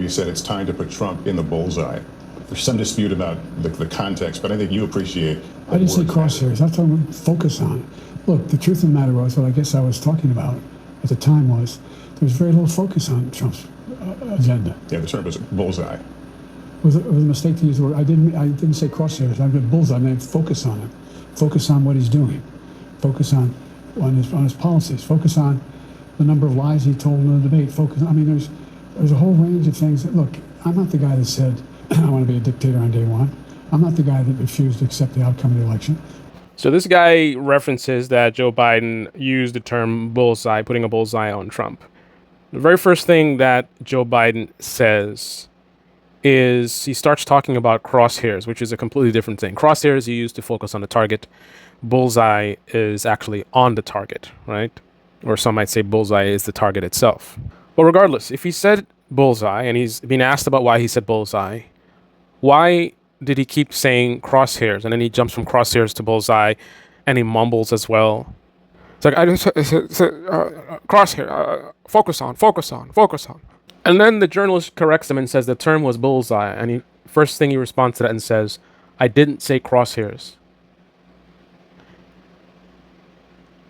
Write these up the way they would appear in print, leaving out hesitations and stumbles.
you said it's time to put Trump in the bullseye. There's some dispute about the context, but I think you appreciate. I didn't say crosshairs. I was talking about focus on. Look, the truth of the matter was, what I guess I was talking about at the time was, there was very little focus on Trump's agenda. Yeah, the term was bullseye. It was a mistake to use the word. I didn't say crosshairs. I meant bullseye. I meant focus on it. Focus on what he's doing. Focus on his policies. Focus on the number of lies he told in the debate. Focus. I mean, there's a whole range of things. Look, I'm not the guy that said I want to be a dictator on day one. I'm not the guy that refused to accept the outcome of the election. So this guy references that Joe Biden used the term bullseye, putting a bullseye on Trump. The very first thing that Joe Biden says is he starts talking about crosshairs, which is a completely different thing. Crosshairs you use to focus on the target. Bullseye is actually on the target, right? Or some might say bullseye is the target itself. But regardless, if he said bullseye and he's being asked about why he said bullseye, why did he keep saying crosshairs? And then he jumps from crosshairs to bullseye and he mumbles as well. It's like, I didn't say crosshair, focus on. And then the journalist corrects him and says the term was bullseye. And first thing he responds to that and says, I didn't say crosshairs.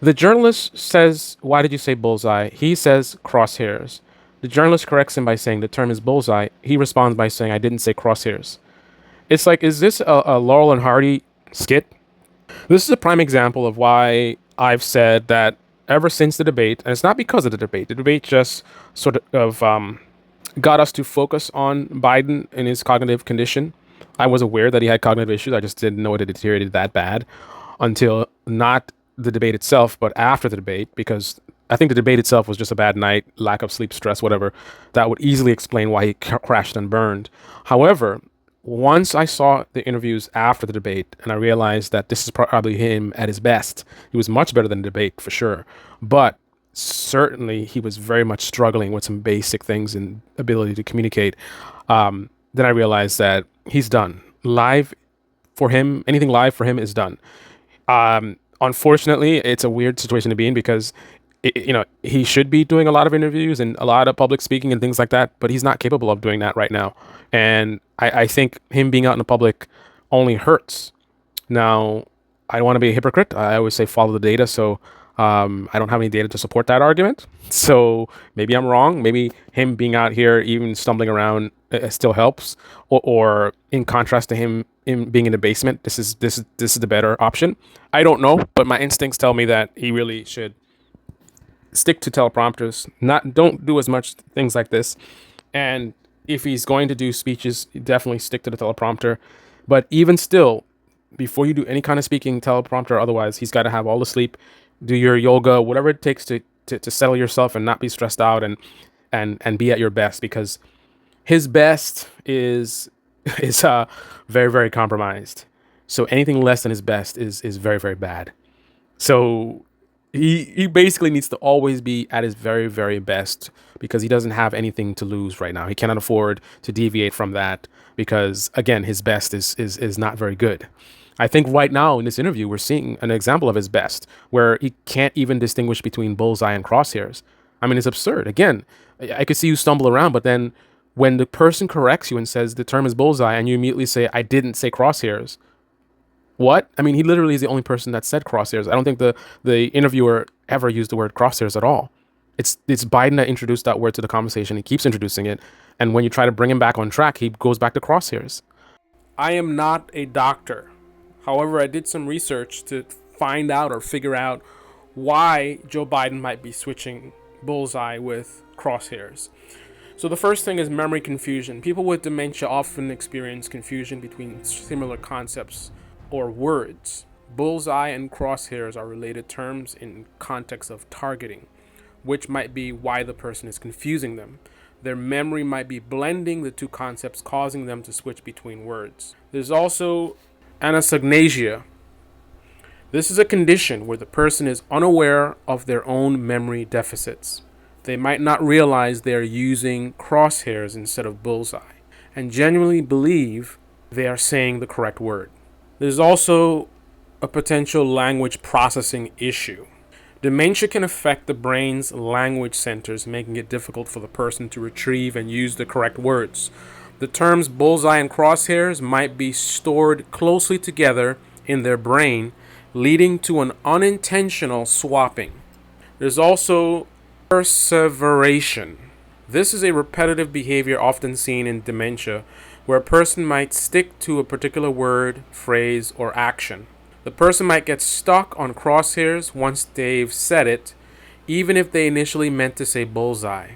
The journalist says, why did you say bullseye? He says crosshairs. The journalist corrects him by saying the term is bullseye. He responds by saying, I didn't say crosshairs. It's like, is this a Laurel and Hardy skit? This is a prime example of why I've said that ever since the debate, and it's not because of the debate just sort of got us to focus on Biden and his cognitive condition. I was aware that he had cognitive issues. I just didn't know it had deteriorated that bad until not the debate itself, but after the debate, because I think the debate itself was just a bad night, lack of sleep, stress, whatever. That would easily explain why he crashed and burned. However, once I saw the interviews after the debate and I realized that this is probably him at his best, he was much better than the debate for sure. But certainly he was very much struggling with some basic things in ability to communicate. Then I realized that he's done. Live for him, anything live for him is done. Unfortunately, it's a weird situation to be in because he should be doing a lot of interviews and a lot of public speaking and things like that, but he's not capable of doing that right now. And I think him being out in the public only hurts. Now, I don't want to be a hypocrite. I always say follow the data. So I don't have any data to support that argument. So maybe I'm wrong. Maybe him being out here, even stumbling around, still helps. Or in contrast to him being in the basement, this is the better option. I don't know, but my instincts tell me that he really should stick to teleprompters. Don't do as much things like this. And if he's going to do speeches, definitely stick to the teleprompter. But even still, before you do any kind of speaking, teleprompter or otherwise, he's got to have all the sleep, do your yoga, whatever it takes to settle yourself and not be stressed out and be at your best, because his best is very, very compromised. So anything less than his best is very, very bad. So he basically needs to always be at his very, very best because he doesn't have anything to lose right now. He cannot afford to deviate from that because, again, his best is not very good. I think right now in this interview, we're seeing an example of his best where he can't even distinguish between bullseye and crosshairs. I mean, it's absurd. Again, I could see you stumble around, but then when the person corrects you and says the term is bullseye and you immediately say, I didn't say crosshairs. What? I mean, he literally is the only person that said crosshairs. I don't think the interviewer ever used the word crosshairs at all. It's Biden that introduced that word to the conversation. He keeps introducing it. And when you try to bring him back on track, he goes back to crosshairs. I am not a doctor. However, I did some research to find out or figure out why Joe Biden might be switching bullseye with crosshairs. So the first thing is memory confusion. People with dementia often experience confusion between similar concepts or words. Bullseye and crosshairs are related terms in context of targeting, which might be why the person is confusing them. Their memory might be blending the two concepts, causing them to switch between words. There's also anosognosia. This is a condition where the person is unaware of their own memory deficits. They might not realize they are using crosshairs instead of bullseye and genuinely believe they are saying the correct word. There's also a potential language processing issue. Dementia can affect the brain's language centers, making it difficult for the person to retrieve and use the correct words. The terms bullseye and crosshairs might be stored closely together in their brain, leading to an unintentional swapping. There's also perseveration. This is a repetitive behavior often seen in dementia, where a person might stick to a particular word, phrase, or action. The person might get stuck on crosshairs once they've said it, even if they initially meant to say bullseye.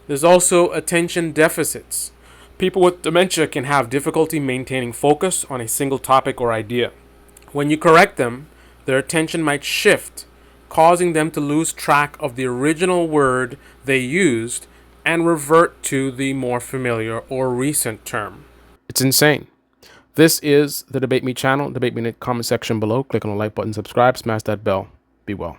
There's also attention deficits. People with dementia can have difficulty maintaining focus on a single topic or idea. When you correct them, their attention might shift, causing them to lose track of the original word they used and revert to the more familiar or recent term. It's insane. This is the Debate Me channel. Debate me in the comment section below. Click on the like button, subscribe, smash that bell. Be well.